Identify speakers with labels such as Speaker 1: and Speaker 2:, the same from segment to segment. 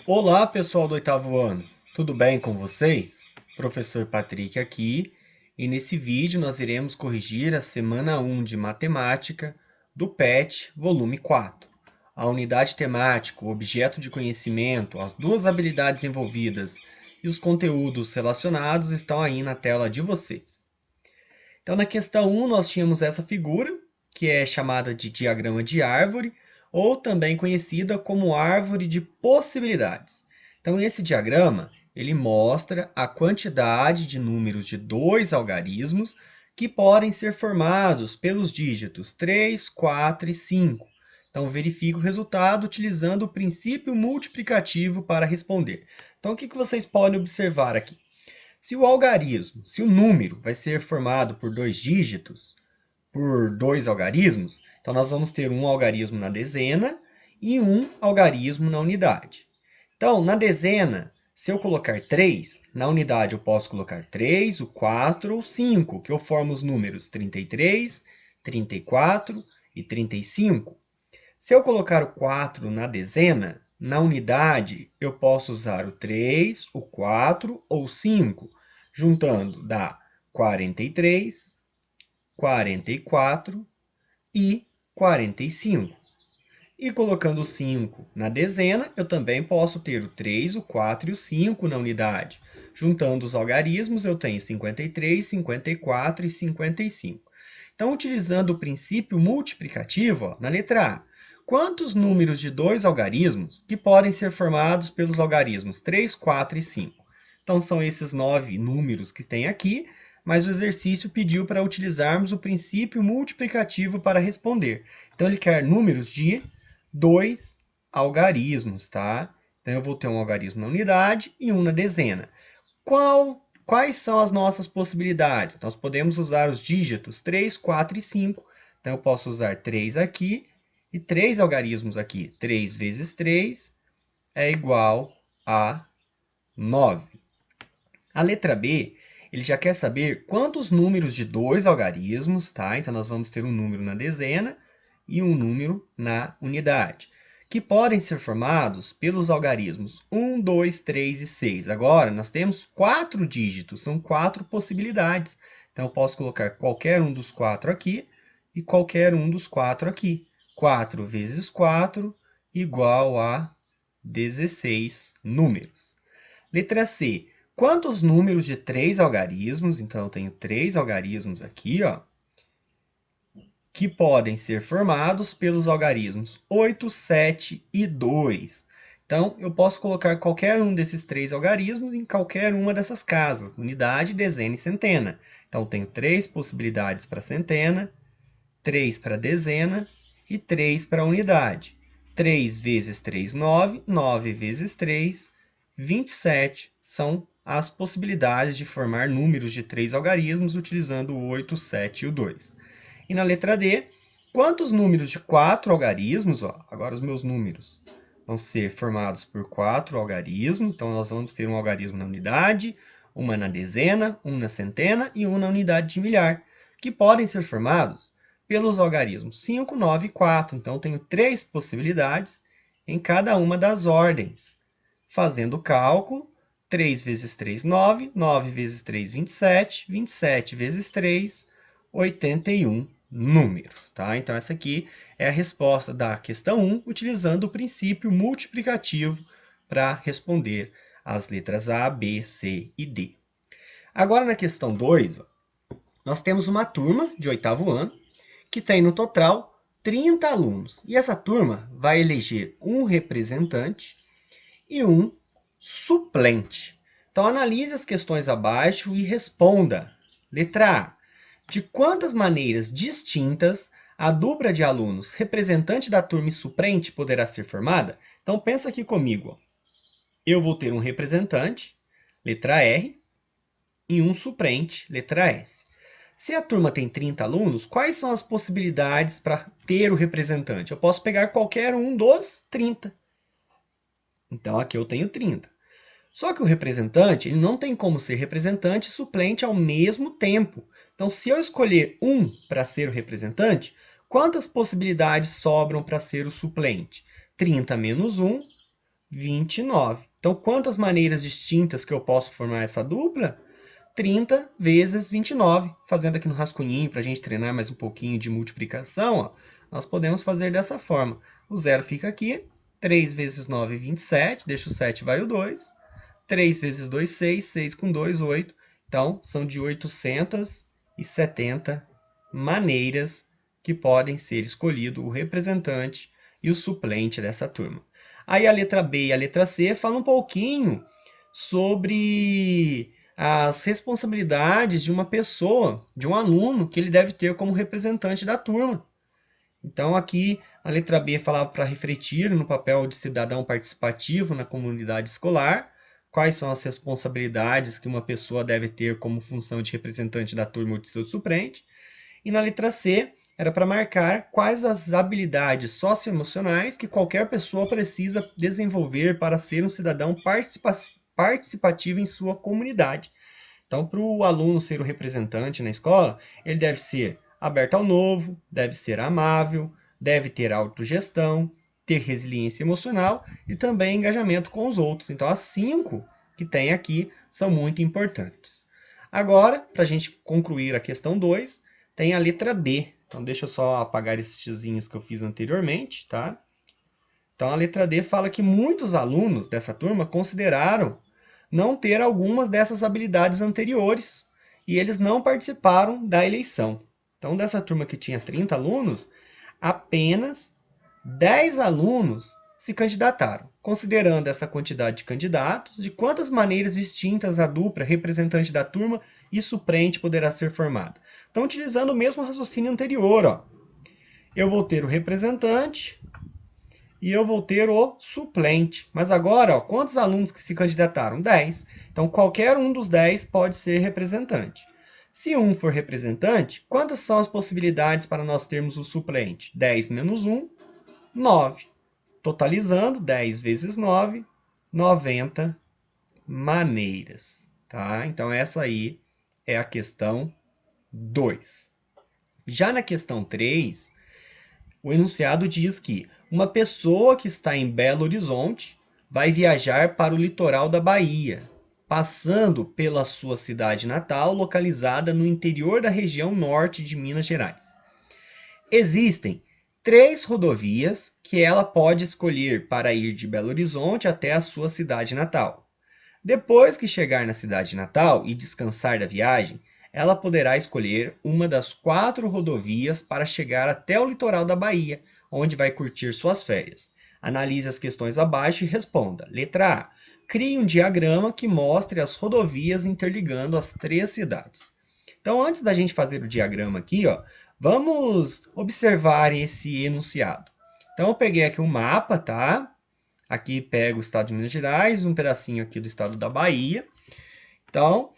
Speaker 1: Olá, pessoal do oitavo ano. Tudo bem com vocês? Professor Patrick aqui, e nesse vídeo nós iremos corrigir a semana 1 de Matemática do PET, volume 4. A unidade temática, o objeto de conhecimento, as duas habilidades envolvidas e os conteúdos relacionados estão aí na tela de vocês. Então, na questão 1, nós tínhamos essa figura, que é chamada de diagrama de árvore, ou também conhecida como árvore de possibilidades. Então, esse diagrama, ele mostra a quantidade de números de dois algarismos que podem ser formados pelos dígitos 3, 4 e 5. Então, verifique o resultado utilizando o princípio multiplicativo para responder. Então, o que vocês podem observar aqui? Se o número vai ser formado por dois dígitos, por dois algarismos, então nós vamos ter um algarismo na dezena e um algarismo na unidade. Então, na dezena, se eu colocar 3, na unidade eu posso colocar 3, o 4 ou 5, que eu formo os números 33, 34 e 35. Se eu colocar o 4 na dezena, na unidade, eu posso usar o 3, o 4 ou 5. Juntando, dá 43, 44 e 45. E colocando o 5 na dezena, eu também posso ter o 3, o 4 e o 5 na unidade. Juntando os algarismos, eu tenho 53, 54 e 55. Então, utilizando o princípio multiplicativo, ó, na letra A, quantos números de dois algarismos que podem ser formados pelos algarismos 3, 4 e 5? Então, são esses 9 números que tem aqui, mas o exercício pediu para utilizarmos o princípio multiplicativo para responder. Então, ele quer números de dois algarismos, tá? Então, eu vou ter um algarismo na unidade e um na dezena. Quais são as nossas possibilidades? Nós podemos usar os dígitos 3, 4 e 5. Então, eu posso usar 3 aqui e 3 algarismos aqui. 3 vezes 3 é igual a 9. A letra B, ele já quer saber quantos números de dois algarismos, tá? Então, nós vamos ter um número na dezena e um número na unidade, que podem ser formados pelos algarismos 1, 2, 3 e 6. Agora, nós temos 4 dígitos, são 4 possibilidades. Então, eu posso colocar qualquer um dos 4 aqui e qualquer um dos 4 aqui. 4 vezes 4 igual a 16 números. Letra C. Quantos números de 3 algarismos? Então, eu tenho 3 algarismos aqui, ó, que podem ser formados pelos algarismos 8, 7 e 2. Então, eu posso colocar qualquer um desses 3 algarismos em qualquer uma dessas casas, unidade, dezena e centena. Então, eu tenho 3 possibilidades para centena, 3 para dezena e 3 para unidade. 3 vezes 3, 9. 9 vezes 3, 27 são as possibilidades de formar números de 3 algarismos utilizando o 8, 7 e o 2. E na letra D, quantos números de 4 algarismos, ó, agora os meus números, vão ser formados por 4 algarismos. Então, nós vamos ter um algarismo na unidade, uma na dezena, um na centena e um na unidade de milhar, que podem ser formados pelos algarismos 5, 9 e 4. Então, tenho 3 possibilidades em cada uma das ordens. Fazendo o cálculo, 3 vezes 3, 9. 9 vezes 3, 27. 27 vezes 3, 81 números, tá? Então, essa aqui é a resposta da questão 1, utilizando o princípio multiplicativo para responder as letras A, B, C e D. Agora, na questão 2, ó, nós temos uma turma de oitavo ano que tem no total 30 alunos. E essa turma vai eleger um representante e um suplente. Então, analise as questões abaixo e responda. Letra A. De quantas maneiras distintas a dupla de alunos representante da turma e suplente poderá ser formada? Então, pensa aqui comigo. Ó. Eu vou ter um representante, letra R, e um suplente, letra S. Se a turma tem 30 alunos, quais são as possibilidades para ter o representante? Eu posso pegar qualquer um dos 30. Então, aqui eu tenho 30. Só que o representante ele não tem como ser representante e suplente ao mesmo tempo. Então, se eu escolher um para ser o representante, quantas possibilidades sobram para ser o suplente? 30 menos 1 29. Então, quantas maneiras distintas que eu posso formar essa dupla? 30 vezes 29. Fazendo aqui no rascunhinho, para a gente treinar mais um pouquinho de multiplicação, ó, nós podemos fazer dessa forma. O zero fica aqui. 3 vezes 9, 27. Deixa o 7, vai o 2. 3 vezes 2, 6. 6 com 2, 8. Então, são de 870 maneiras que podem ser escolhido o representante e o suplente dessa turma. Aí a letra B e a letra C falam um pouquinho sobre as responsabilidades de uma pessoa, de um aluno, que ele deve ter como representante da turma. Então, aqui, a letra B falava para refletir no papel de cidadão participativo na comunidade escolar, quais são as responsabilidades que uma pessoa deve ter como função de representante da turma ou de seu suplente. E na letra C, era para marcar quais as habilidades socioemocionais que qualquer pessoa precisa desenvolver para ser um cidadão participativo em sua comunidade. Então, para o aluno ser o representante na escola, ele deve ser aberto ao novo, deve ser amável, deve ter autogestão, ter resiliência emocional e também engajamento com os outros. Então, as 5 que tem aqui são muito importantes. Agora, para a gente concluir a questão 2, tem a letra D. Então, deixa eu só apagar esses xizinhos que eu fiz anteriormente, tá? Então, a letra D fala que muitos alunos dessa turma consideraram não ter algumas dessas habilidades anteriores e eles não participaram da eleição. Então, dessa turma que tinha 30 alunos, apenas 10 alunos se candidataram. Considerando essa quantidade de candidatos, de quantas maneiras distintas a dupla representante da turma e suplente poderá ser formada. Então, utilizando o mesmo raciocínio anterior, ó, eu vou ter o representante e eu vou ter o suplente. Mas agora, ó, quantos alunos que se candidataram? 10. Então, qualquer um dos 10 pode ser representante. Se um for representante, quantas são as possibilidades para nós termos o suplente? 10 menos 1, 9. Totalizando, 10 vezes 9, 90 maneiras. Tá? Então, essa aí é a questão 2. Já na questão 3, o enunciado diz que uma pessoa que está em Belo Horizonte vai viajar para o litoral da Bahia, passando pela sua cidade natal, localizada no interior da região norte de Minas Gerais. Existem 3 rodovias que ela pode escolher para ir de Belo Horizonte até a sua cidade natal. Depois que chegar na cidade natal e descansar da viagem, ela poderá escolher uma das 4 rodovias para chegar até o litoral da Bahia, onde vai curtir suas férias. Analise as questões abaixo e responda. Letra A. Crie um diagrama que mostre as rodovias interligando as 3 cidades. Então, antes da gente fazer o diagrama aqui, ó, vamos observar esse enunciado. Então, eu peguei aqui um mapa, tá? Aqui pego o estado de Minas Gerais, um pedacinho aqui do estado da Bahia. Então,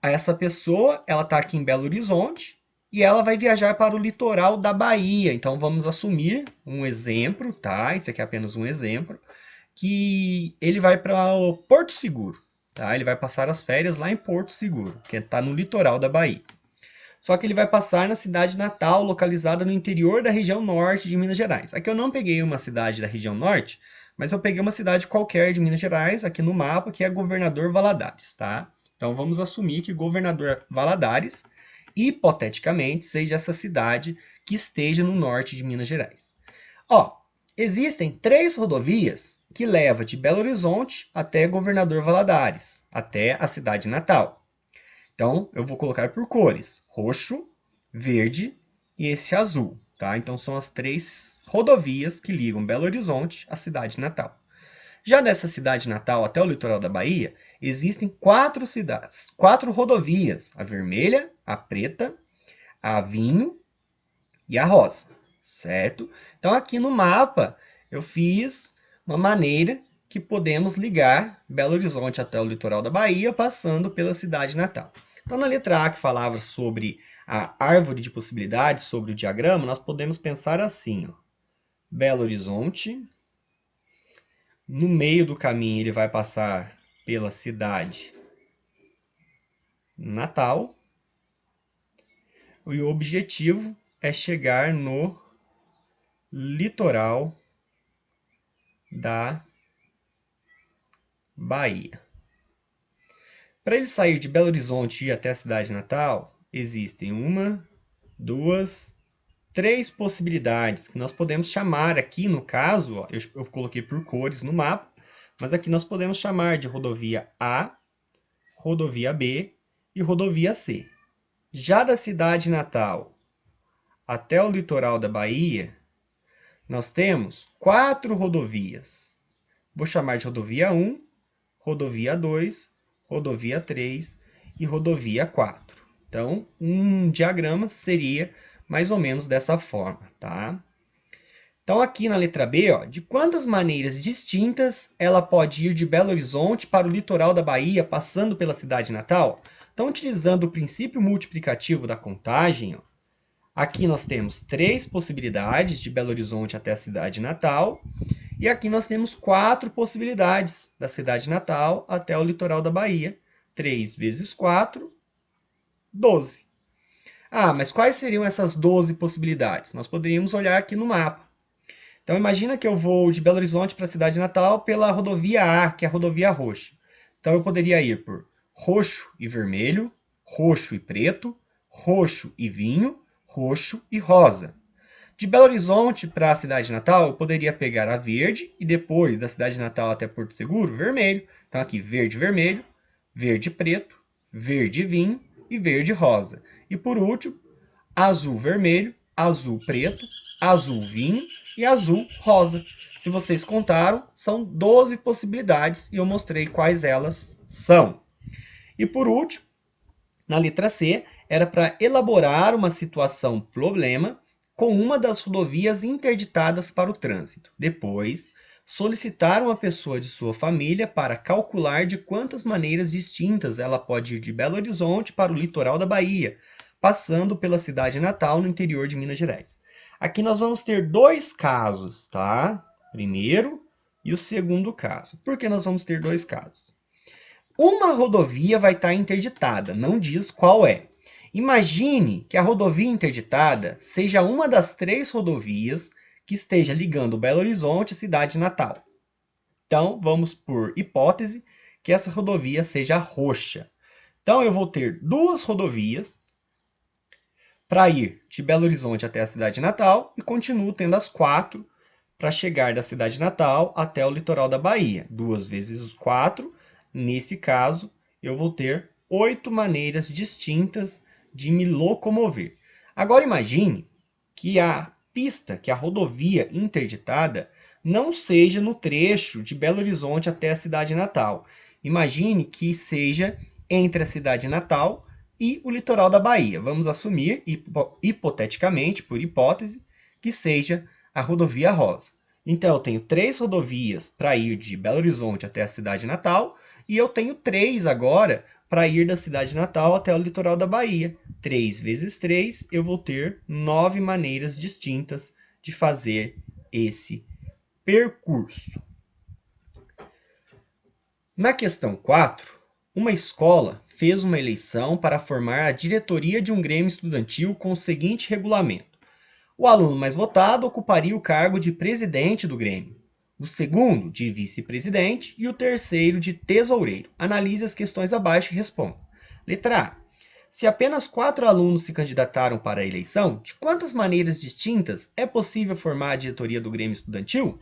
Speaker 1: essa pessoa, ela está aqui em Belo Horizonte e ela vai viajar para o litoral da Bahia. Então, vamos assumir um exemplo, tá? Esse aqui é apenas um exemplo, que ele vai para o Porto Seguro, tá? Ele vai passar as férias lá em Porto Seguro, que está no litoral da Bahia. Só que ele vai passar na cidade natal, localizada no interior da região norte de Minas Gerais. Aqui eu não peguei uma cidade da região norte, mas eu peguei uma cidade qualquer de Minas Gerais, aqui no mapa, que é Governador Valadares, tá? Então vamos assumir que Governador Valadares, hipoteticamente, seja essa cidade que esteja no norte de Minas Gerais. Ó, existem 3 rodovias que levam de Belo Horizonte até Governador Valadares, até a cidade natal. Então, eu vou colocar por cores: roxo, verde e esse azul, tá? Então, são as 3 rodovias que ligam Belo Horizonte à cidade natal. Já dessa cidade natal até o litoral da Bahia, existem 4 rodovias: a vermelha, a preta, a vinho e a rosa, certo? Então, aqui no mapa, eu fiz uma maneira que podemos ligar Belo Horizonte até o litoral da Bahia, passando pela cidade natal. Então, na letra A, que falava sobre a árvore de possibilidades, sobre o diagrama, nós podemos pensar assim, ó. Belo Horizonte, no meio do caminho ele vai passar pela cidade natal, e o objetivo é chegar no litoral da Bahia. Para ele sair de Belo Horizonte e ir até a cidade natal, existem 1, 2, 3 possibilidades que nós podemos chamar aqui, no caso, ó, eu coloquei por cores no mapa, mas aqui nós podemos chamar de rodovia A, rodovia B e rodovia C. Já da cidade natal até o litoral da Bahia, nós temos 4 rodovias. Vou chamar de rodovia 1, rodovia 2, rodovia 3 e rodovia 4. Então, um diagrama seria mais ou menos dessa forma, tá? Então, aqui na letra B, ó, de quantas maneiras distintas ela pode ir de Belo Horizonte para o litoral da Bahia, passando pela cidade natal? Então, utilizando o princípio multiplicativo da contagem, ó, aqui nós temos 3 possibilidades de Belo Horizonte até a cidade natal, e aqui nós temos 4 possibilidades da cidade natal até o litoral da Bahia. 3 vezes 4, 12. Ah, mas quais seriam essas 12 possibilidades? Nós poderíamos olhar aqui no mapa. Então, imagina que eu vou de Belo Horizonte para a cidade natal pela rodovia A, que é a rodovia roxa. Então, eu poderia ir por roxo e vermelho, roxo e preto, roxo e vinho, roxo e rosa. De Belo Horizonte para a cidade natal, eu poderia pegar a verde e depois da cidade natal até Porto Seguro, vermelho. Então, aqui, verde vermelho, verde preto, verde vinho e verde rosa. E por último, azul vermelho, azul preto, azul vinho e azul rosa. Se vocês contaram, são 12 possibilidades e eu mostrei quais elas são. E por último, na letra C, era para elaborar uma situação problema com uma das rodovias interditadas para o trânsito. Depois, solicitar uma pessoa de sua família para calcular de quantas maneiras distintas ela pode ir de Belo Horizonte para o litoral da Bahia, passando pela cidade natal no interior de Minas Gerais. Aqui nós vamos ter 2 casos, tá? Primeiro e o segundo caso. Por que nós vamos ter 2 casos? Uma rodovia vai estar interditada, não diz qual é. Imagine que a rodovia interditada seja uma das 3 rodovias que esteja ligando Belo Horizonte à cidade natal. Então, vamos por hipótese que essa rodovia seja roxa. Então, eu vou ter 2 rodovias para ir de Belo Horizonte até a cidade natal e continuo tendo as 4 para chegar da cidade natal até o litoral da Bahia. 2 vezes os 4, nesse caso, eu vou ter 8 maneiras distintas de me locomover. Agora imagine que a pista, que a rodovia interditada, não seja no trecho de Belo Horizonte até a cidade natal. Imagine que seja entre a cidade natal e o litoral da Bahia. Vamos assumir, hipoteticamente, por hipótese, que seja a rodovia rosa. Então, eu tenho 3 rodovias para ir de Belo Horizonte até a cidade natal, e eu tenho 3 agora para ir da cidade natal até o litoral da Bahia. 3 vezes 3, eu vou ter 9 maneiras distintas de fazer esse percurso. Na questão 4, uma escola fez uma eleição para formar a diretoria de um grêmio estudantil com o seguinte regulamento. O aluno mais votado ocuparia o cargo de presidente do grêmio, o segundo de vice-presidente e o terceiro de tesoureiro. Analise as questões abaixo e responda. Letra A. Se apenas 4 alunos se candidataram para a eleição, de quantas maneiras distintas é possível formar a diretoria do grêmio estudantil?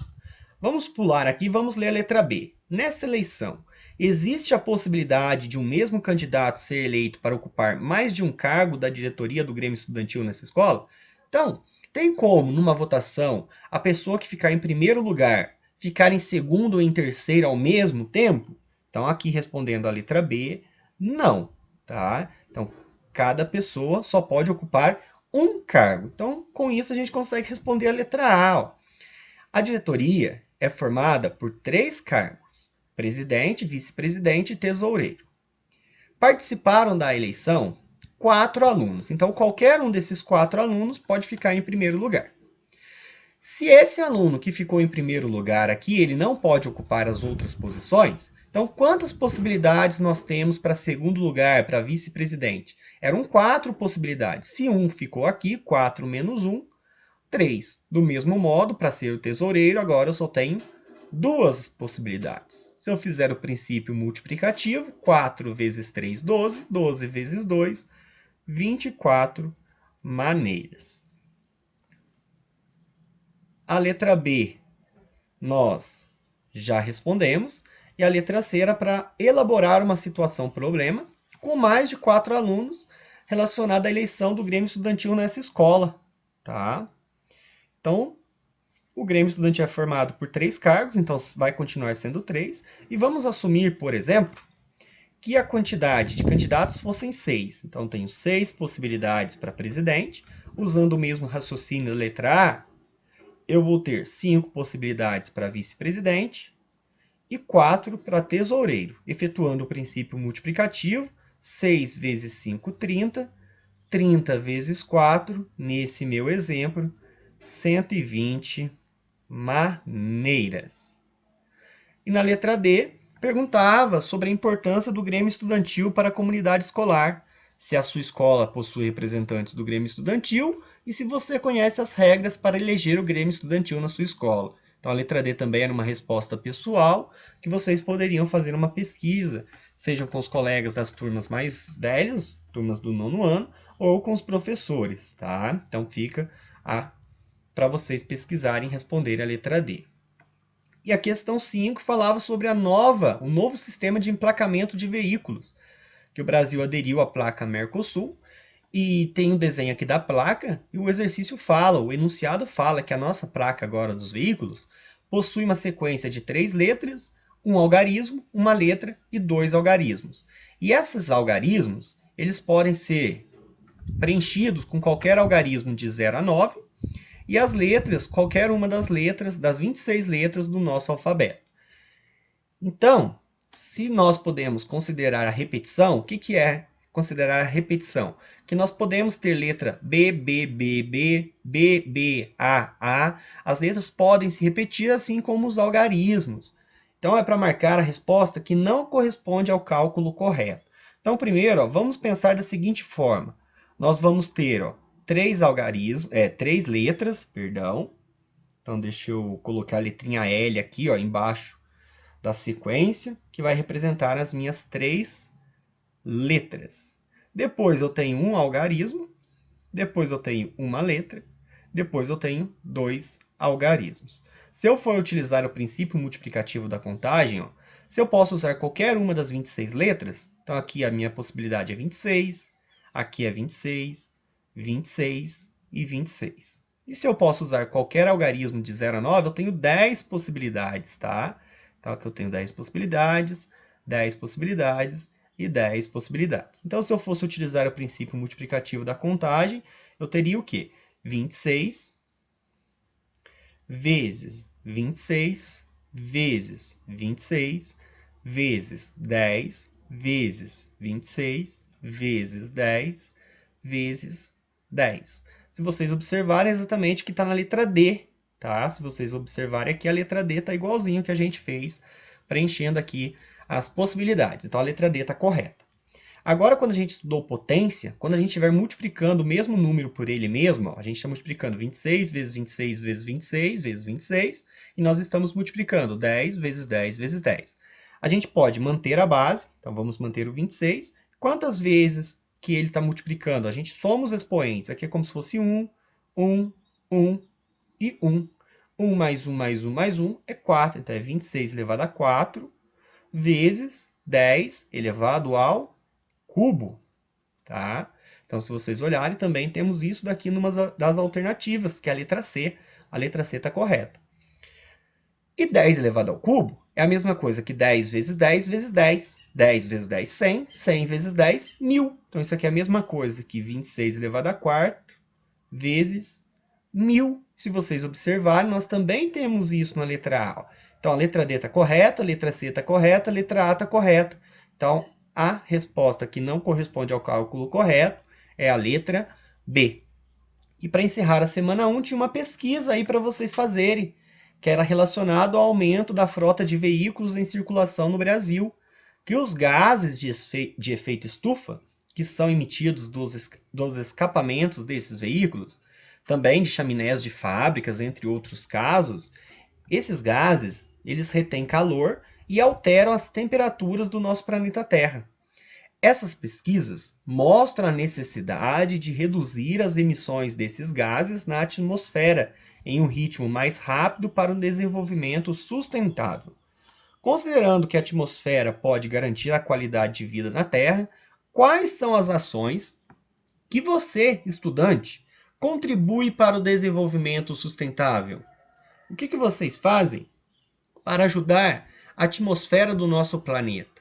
Speaker 1: Vamos pular aqui e vamos ler a letra B. Nessa eleição, existe a possibilidade de um mesmo candidato ser eleito para ocupar mais de um cargo da diretoria do grêmio estudantil nessa escola? Então, tem como, numa votação, a pessoa que ficar em primeiro lugar ficar em segundo ou em terceiro ao mesmo tempo? Então, aqui respondendo a letra B, não. Tá? Então, cada pessoa só pode ocupar um cargo. Então, com isso, a gente consegue responder a letra A. Ó. A diretoria é formada por 3 cargos: presidente, vice-presidente e tesoureiro. Participaram da eleição 4 alunos. Então, qualquer um desses 4 alunos pode ficar em primeiro lugar. Se esse aluno que ficou em primeiro lugar aqui, ele não pode ocupar as outras posições, então quantas possibilidades nós temos para segundo lugar, para vice-presidente? Eram 4 possibilidades. Se um ficou aqui, 4 menos 1, 3. Do mesmo modo, para ser o tesoureiro, agora eu só tenho duas possibilidades. Se eu fizer o princípio multiplicativo, 4 vezes 3, 12, 12 vezes 2, 24 maneiras. A letra B, nós já respondemos. E a letra C era para elaborar uma situação-problema com mais de 4 alunos relacionada à eleição do Grêmio Estudantil nessa escola. Tá? Então, o Grêmio Estudantil é formado por 3 cargos, então vai continuar sendo 3. E vamos assumir, por exemplo, que a quantidade de candidatos fossem 6. Então, tenho 6 possibilidades para presidente. Usando o mesmo raciocínio da letra A, eu vou ter 5 possibilidades para vice-presidente e 4 para tesoureiro. Efetuando o princípio multiplicativo, 6 vezes 5, 30. 30 vezes 4, nesse meu exemplo, 120 maneiras. E na letra D, perguntava sobre a importância do Grêmio Estudantil para a comunidade escolar, se a sua escola possui representantes do Grêmio Estudantil e se você conhece as regras para eleger o Grêmio Estudantil na sua escola. Então, a letra D também era uma resposta pessoal, que vocês poderiam fazer uma pesquisa, sejam com os colegas das turmas mais velhas, turmas do 9º ano, ou com os professores, tá? Então, fica para vocês pesquisarem e responderem a letra D. E a questão 5 falava sobre o novo sistema de emplacamento de veículos, que o Brasil aderiu à placa Mercosul, e tem um desenho aqui da placa, e o exercício fala, o enunciado fala que a nossa placa agora dos veículos possui uma sequência de 3 letras, um algarismo, uma letra e 2 algarismos. E esses algarismos, eles podem ser preenchidos com qualquer algarismo de 0 a 9, e as letras, qualquer uma das letras, das 26 letras do nosso alfabeto. Então, se nós podemos considerar a repetição, o que é considerar a repetição? Que nós podemos ter letra B, B, B, B, B, B, A, A. As letras podem se repetir assim como os algarismos. Então, é para marcar a resposta que não corresponde ao cálculo correto. Então, primeiro, ó, vamos pensar da seguinte forma. Nós vamos ter 3 letras, perdão. Então, deixa eu colocar a letrinha L aqui, ó, embaixo da sequência, que vai representar as minhas 3 letras. Depois eu tenho um algarismo, depois eu tenho uma letra, depois eu tenho 2 algarismos. Se eu for utilizar o princípio multiplicativo da contagem, ó, se eu posso usar qualquer uma das 26 letras, então aqui a minha possibilidade é 26, aqui é 26, 26 e 26. E se eu posso usar qualquer algarismo de 0 a 9, eu tenho 10 possibilidades, tá? Então, aqui eu tenho 10 possibilidades, 10 possibilidades e 10 possibilidades. Então, se eu fosse utilizar o princípio multiplicativo da contagem, eu teria o quê? 26 vezes 26 vezes 26 vezes 10 vezes 26 vezes 10 vezes 10. Se vocês observarem exatamente o que está na letra D, tá? Se vocês observarem aqui, a letra D está igualzinho que a gente fez, preenchendo aqui as possibilidades. Então, a letra D está correta. Agora, quando a gente estudou potência, quando a gente estiver multiplicando o mesmo número por ele mesmo, ó, a gente está multiplicando 26 vezes 26 vezes 26 vezes 26, e nós estamos multiplicando 10 vezes 10 vezes 10. A gente pode manter a base, então vamos manter o 26. Quantas vezes que ele está multiplicando? A gente soma os expoentes. Aqui é como se fosse 1, 1, 1 e 1. 1 mais 1 mais 1 mais 1 é 4. Então, é 26 elevado a 4 vezes 10 elevado ao cubo. Tá? Então, se vocês olharem, também temos isso daqui numa das alternativas, que é a letra C. A letra C está correta. E 10 elevado ao cubo é a mesma coisa que 10 vezes 10 vezes 10. 10 vezes 10, 100. 100 vezes 10, 1000. Então, isso aqui é a mesma coisa que 26 elevado a quarto vezes 1000. Se vocês observarem, nós também temos isso na letra A. Então, a letra D está correta, a letra C está correta, a letra A está correta. Então, a resposta que não corresponde ao cálculo correto é a letra B. E para encerrar a semana 1, tinha uma pesquisa aí para vocês fazerem, que era relacionado ao aumento da frota de veículos em circulação no Brasil, que os gases de efeito estufa, que são emitidos dos escapamentos desses veículos, também de chaminés de fábricas, entre outros casos, esses gases, eles retêm calor e alteram as temperaturas do nosso planeta Terra. Essas pesquisas mostram a necessidade de reduzir as emissões desses gases na atmosfera em um ritmo mais rápido para um desenvolvimento sustentável. Considerando que a atmosfera pode garantir a qualidade de vida na Terra, quais são as ações que você, estudante, contribui para o desenvolvimento sustentável? O que vocês fazem para ajudar a atmosfera do nosso planeta?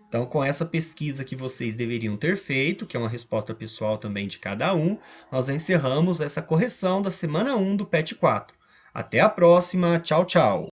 Speaker 1: Então, com essa pesquisa que vocês deveriam ter feito, que é uma resposta pessoal também de cada um, nós encerramos essa correção da semana 1 do PET 4. Até a próxima. Tchau, tchau.